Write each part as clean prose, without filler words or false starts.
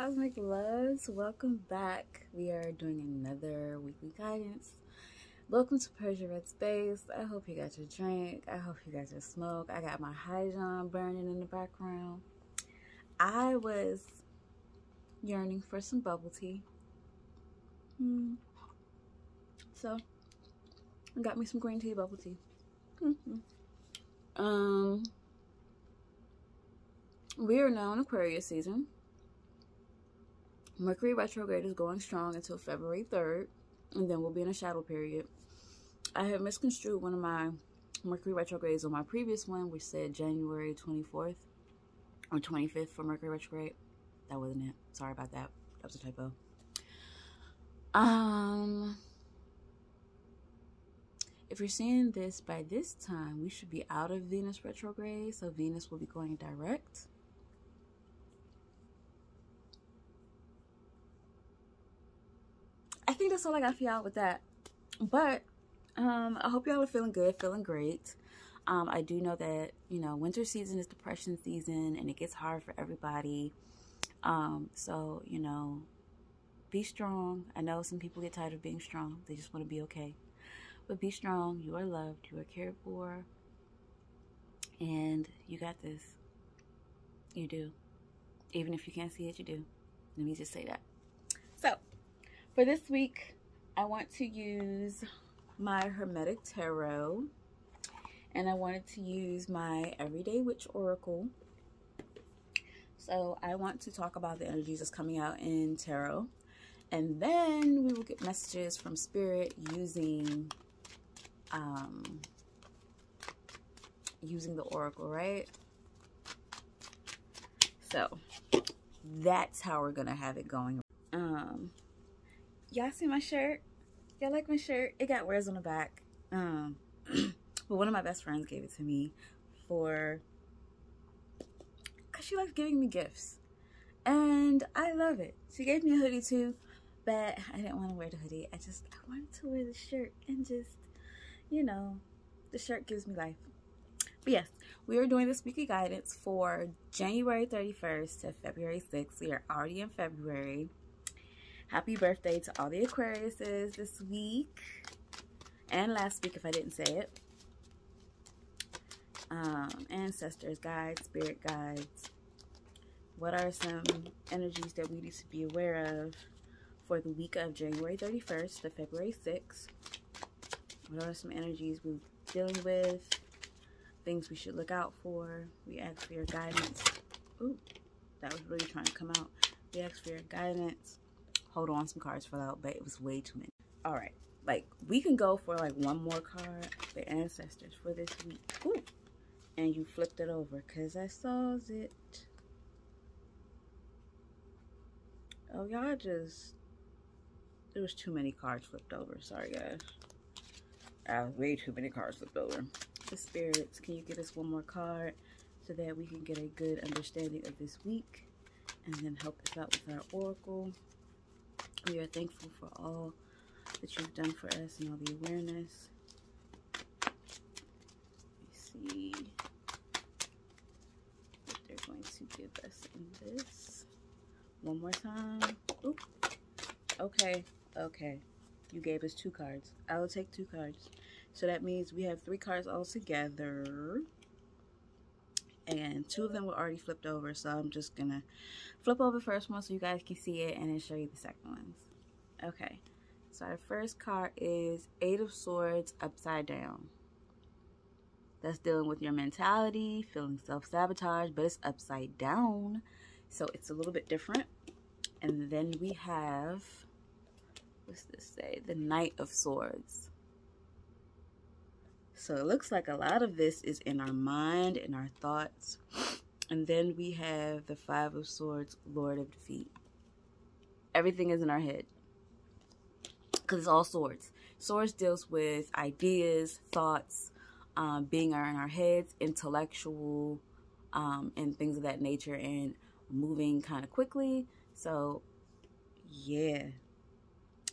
cosmic loves, welcome back. We are doing another weekly guidance. Welcome to PersiaRedz space. I hope you got your drink. I hope you got your smoke. I got my hydron burning in the background. I was yearning for some bubble tea. So I got me some green tea, bubble tea. We are now in Aquarius season. Mercury Retrograde is going strong until February 3rd, and then we'll be in a shadow period. I have misconstrued one of my Mercury Retrogrades on my previous one, which said January 24th or 25th for Mercury Retrograde. That wasn't it. Sorry about that. That was a typo. If you're seeing this by this time, we should be out of Venus retrograde, so Venus will be going direct. I think that's all I got for y'all with that. But I hope y'all are feeling good, feeling great. I do know that, you know, winter season is depression season and it gets hard for everybody. So, you know, be strong. I know some people get tired of being strong. They just want to be okay. But be strong. You are loved. You are cared for. And you got this. You do. Even if you can't see it, you do. Let me just say that. So, for this week, I want to use my Hermetic Tarot. And I wanted to use my Everyday Witch Oracle. So, I want to talk about the energies that's coming out in Tarot. And then we will get messages from Spirit using the Oracle, right? So, that's how we're going to have it going. Y'all see my shirt? Y'all like my shirt? It got wears on the back. But one of my best friends gave it to me because she likes giving me gifts. And I love it. She gave me a hoodie too, but I didn't want to wear the hoodie. I wanted to wear the shirt and just, you know, the shirt gives me life. But yes, we are doing this weekly guidance for January 31st to February 6th. We are already in February. Happy birthday to all the Aquariuses this week and last week if I didn't say it. Ancestors, guides, spirit guides. What are some energies that we need to be aware of for the week of January 31st to February 6th? What are some energies we're dealing with? Things we should look out for. We ask for your guidance. Ooh, that was really trying to come out. We ask for your guidance. Hold on, some cards fell out, but it was way too many. All right, like we can go for like one more card for ancestors for this week. Ooh, and you flipped it over because I saw it. Oh, y'all just, there was too many cards flipped over. Sorry, guys. Way too many cards flipped over. The spirits, can you get us one more card so that we can get a good understanding of this week and then help us out with our oracle? We are thankful for all that you've done for us and all the awareness. Let me see what they're going to give us in this. One more time. Oop. Okay. Okay. You gave us 2 cards. I will take 2 cards. So that means we have 3 cards all together. And 2 of them were already flipped over. So I'm just going to flip over the first one so you guys can see it and then show you the second ones. Okay. So our first card is 8 of Swords upside down. That's dealing with your mentality, feeling self-sabotage, but it's upside down. So it's a little bit different. And then we have, what's this say? The Knight of Swords. So it looks like a lot of this is in our mind, in our thoughts. And then we have the 5 of Swords, Lord of Defeat. Everything is in our head. Because it's all swords. Swords deals with ideas, thoughts, being in our heads, intellectual, and things of that nature, and moving kind of quickly. So, yeah.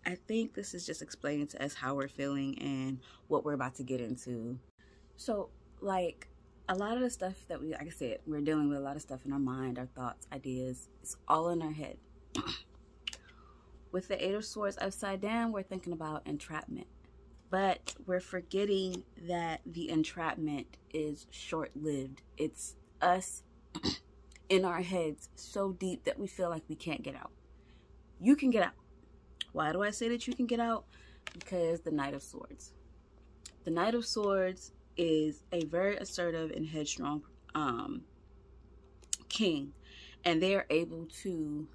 I think this is just explaining to us how we're feeling and what we're about to get into. So, like, a lot of the stuff that we, like I said, we're dealing with a lot of stuff in our mind, our thoughts, ideas. It's all in our head. With the Eight of Swords upside down, we're thinking about entrapment. But we're forgetting that the entrapment is short-lived. It's us in our heads so deep that we feel like we can't get out. You can get out. Why do I say that you can get out? Because the Knight of Swords. The Knight of Swords is a very assertive and headstrong king. And they are able to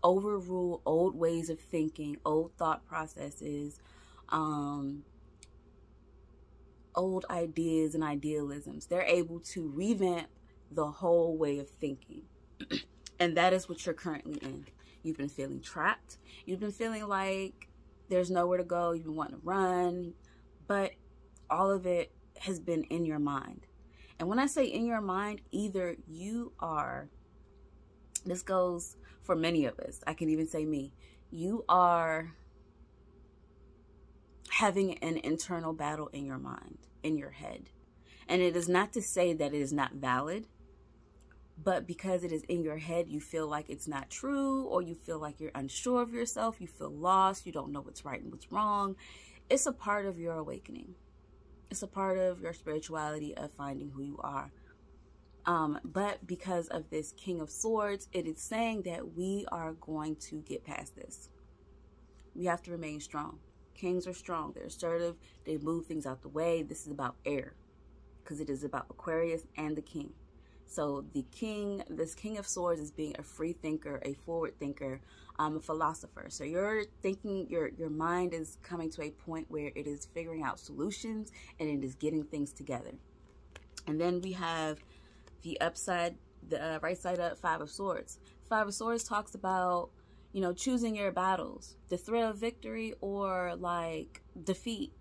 overrule old ways of thinking, old thought processes, old ideas and idealisms. They're able to revamp the whole way of thinking. And that is what you're currently in. You've been feeling trapped. You've been feeling like there's nowhere to go. You've been wanting to run. But all of it has been in your mind. And when I say in your mind, either you are, this goes for many of us, I can even say me, you are having an internal battle in your mind, in your head. And it is not to say that it is not valid, but because it is in your head, you feel like it's not true, or you feel like you're unsure of yourself, you feel lost, you don't know what's right and what's wrong. It's a part of your awakening. It's a part of your spirituality of finding who you are. But because of this King of Swords, it is saying that we are going to get past this. We have to remain strong. Kings are strong. They're assertive. They move things out the way. This is about air, because it is about Aquarius and the king. So the king, this King of Swords, is being a free thinker, a forward thinker, a philosopher. So you're thinking, your mind is coming to a point where it is figuring out solutions and it is getting things together. And then we have the upside, the right side up, Five of Swords. Five of Swords talks about, you know, choosing your battles, the thrill of victory or like defeat.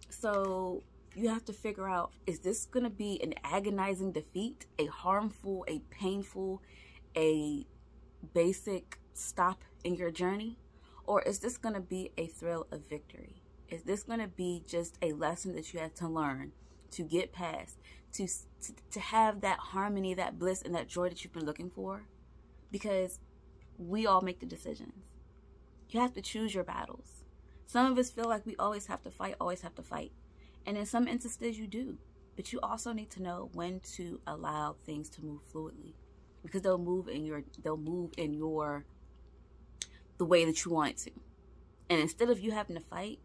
So you have to figure out, is this going to be an agonizing defeat, a harmful, a painful, a basic stop in your journey? Or is this going to be a thrill of victory? Is this going to be just a lesson that you have to learn, to get past, to have that harmony, that bliss, and that joy that you've been looking for? Because we all make the decisions. You have to choose your battles. Some of us feel like we always have to fight, always have to fight. And in some instances you do. But you also need to know when to allow things to move fluidly. Because they'll move in your the way that you want it to. And instead of you having to fight,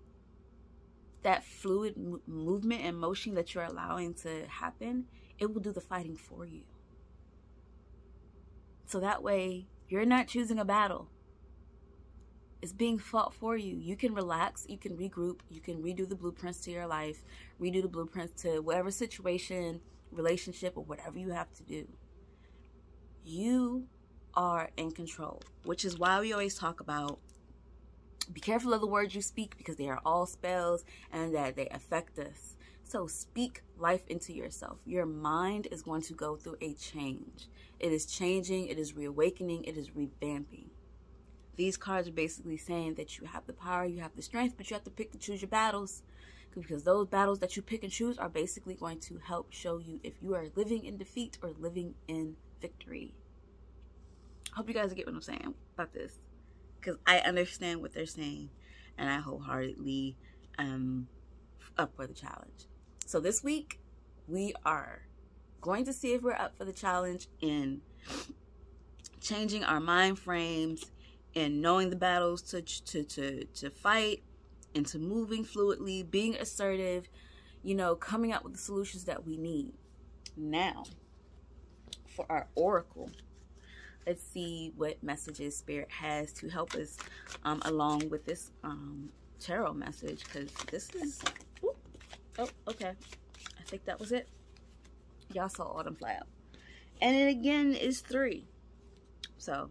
that fluid movement and motion that you're allowing to happen, it will do the fighting for you. So that way, you're not choosing a battle. It's being fought for you. You can relax, you can regroup, you can redo the blueprints to your life, redo the blueprints to whatever situation, relationship, or whatever you have to do. You are in control, which is why we always talk about be careful of the words you speak, because they are all spells and that they affect us. So speak life into yourself. Your mind is going to go through a change. It is changing, it is reawakening, it is revamping. These cards are basically saying that you have the power, you have the strength, but you have to pick and choose your battles. Because those battles that you pick and choose are basically going to help show you if you are living in defeat or living in victory. I hope you guys get what I'm saying about this. Because I understand what they're saying. And I wholeheartedly am up for the challenge. So this week, we are going to see if we're up for the challenge in changing our mind frames, and knowing the battles to fight, into moving fluidly, being assertive, you know, coming up with the solutions that we need. Now, for our oracle, let's see what messages Spirit has to help us along with this tarot message, because this is, oh, okay, I think that was it. Y'all saw all them fly out. And it again is 3. So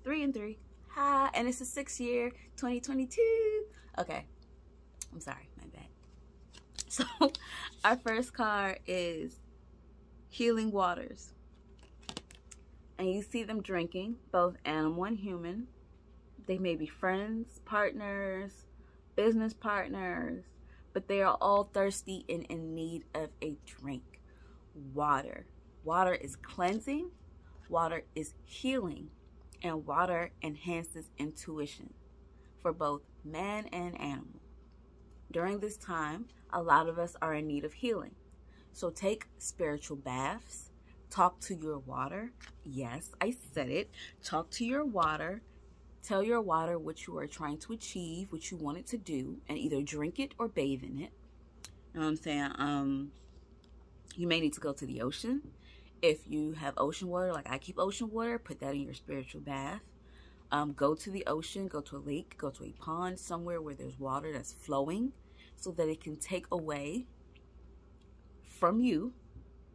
3 and 3. Ha, and it's a 6 year, 2022. Okay, I'm sorry, my bad. So our first card is Healing Waters. And you see them drinking, both animal and human. They may be friends, partners, business partners, but they are all thirsty and in need of a drink. Water. Water is cleansing. Water is healing. And water enhances intuition for both man and animal. During this time, a lot of us are in need of healing. So take spiritual baths, talk to your water. Yes, I said it. Talk to your water. Tell your water what you are trying to achieve, what you want it to do, and either drink it or bathe in it. You know what I'm saying? You may need to go to the ocean. If you have ocean water, like I keep ocean water, put that in your spiritual bath. Go to the ocean, go to a lake, go to a pond, somewhere where there's water that's flowing so that it can take away from you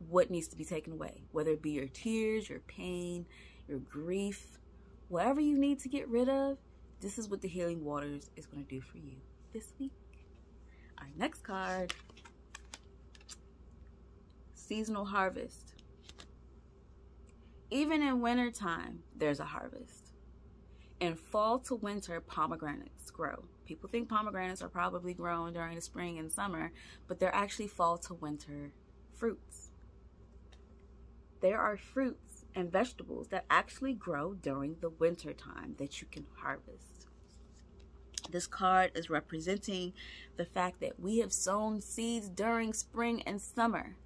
what needs to be taken away, whether it be your tears, your pain, your grief, whatever you need to get rid of. This is what the healing waters is going to do for you this week. Our next card, seasonal harvest. Even in winter time, there's a harvest. In fall to winter, pomegranates grow. People think pomegranates are probably grown during the spring and summer, but they're actually fall to winter fruits. There are fruits and vegetables that actually grow during the winter time that you can harvest. This card is representing the fact that we have sown seeds during spring and summer.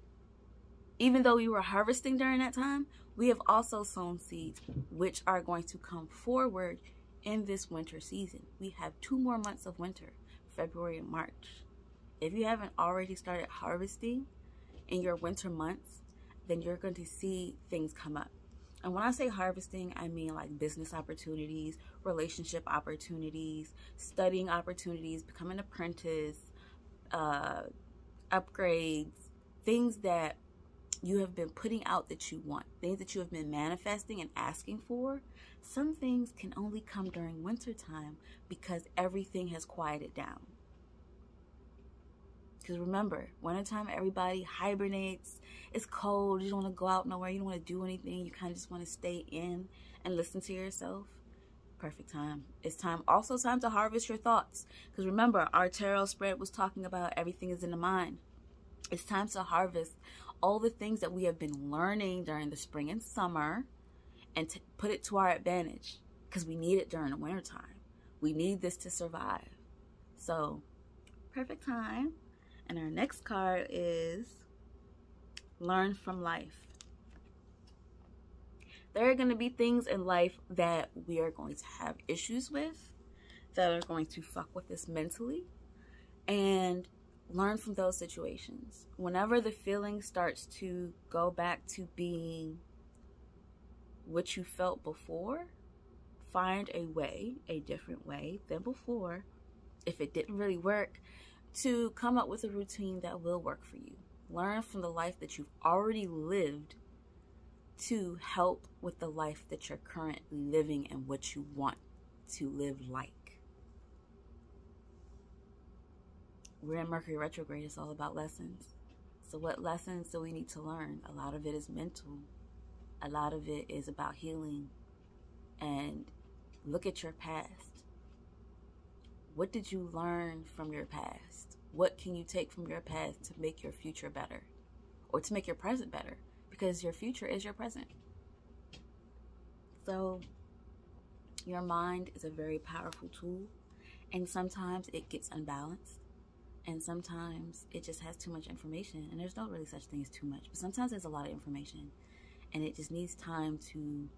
Even though we were harvesting during that time, we have also sown seeds which are going to come forward in this winter season. We have 2 more months of winter, February and March. If you haven't already started harvesting in your winter months, then you're going to see things come up. And when I say harvesting, I mean like business opportunities, relationship opportunities, studying opportunities, becoming an apprentice, upgrades, things that you have been putting out that you want, things that you have been manifesting and asking for. Some things can only come during winter time because everything has quieted down. Because remember, wintertime, everybody hibernates. It's cold. You don't want to go out nowhere. You don't want to do anything. You kind of just want to stay in and listen to yourself. Perfect time. It's also time to harvest your thoughts. Because remember, our tarot spread was talking about everything is in the mind. It's time to harvest all the things that we have been learning during the spring and summer and to put it to our advantage, because we need it during the winter time. We need this to survive. So, perfect time. And our next card is learn from life. There are going to be things in life that we are going to have issues with, that are going to fuck with us mentally, and learn from those situations. Whenever the feeling starts to go back to being what you felt before, find a way, a different way than before, if it didn't really work, to come up with a routine that will work for you. Learn from the life that you've already lived to help with the life that you're currently living and what you want to live like. We're in Mercury Retrograde. It's all about lessons. So what lessons do we need to learn? A lot of it is mental. A lot of it is about healing. And look at your past. What did you learn from your past? What can you take from your past to make your future better? Or to make your present better? Because your future is your present. So your mind is a very powerful tool. And sometimes it gets unbalanced. And sometimes it just has too much information. And there's no really such thing as too much. But sometimes there's a lot of information. And it just needs time to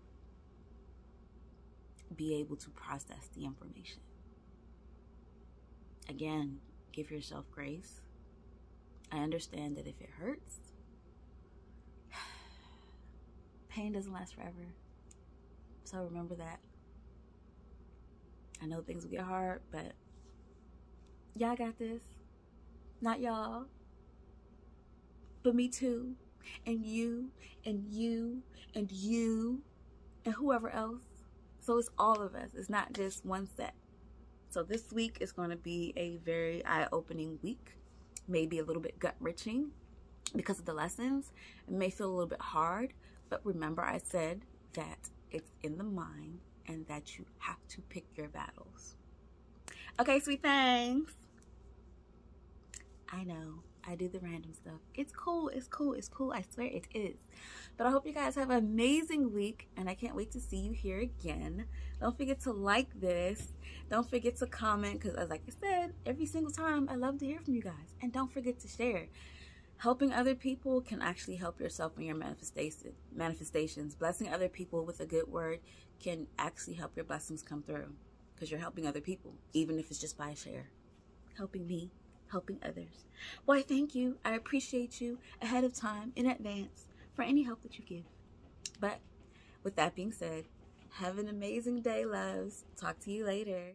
be able to process the information. Again, give yourself grace. I understand that if it hurts, pain doesn't last forever. So remember that. I know things will get hard, but y'all got this. Not y'all, but me too, and you, and you, and you, and whoever else. So it's all of us. It's not just one set. So this week is going to be a very eye-opening week, maybe a little bit gut-wrenching because of the lessons. It may feel a little bit hard, but remember I said that it's in the mind and that you have to pick your battles. Okay, sweet things. I know I do the random stuff. It's cool. It's cool. It's cool. I swear it is. But I hope you guys have an amazing week, and I can't wait to see you here again. Don't forget to like this. Don't forget to comment, because as like I said, every single time I love to hear from you guys. And don't forget to share. Helping other people can actually help yourself in your manifestations. Blessing other people with a good word can actually help your blessings come through, because you're helping other people, even if it's just by a share. Helping me, helping others. Why, thank you. I appreciate you ahead of time, in advance, for any help that you give. But with that being said, have an amazing day, loves. Talk to you later.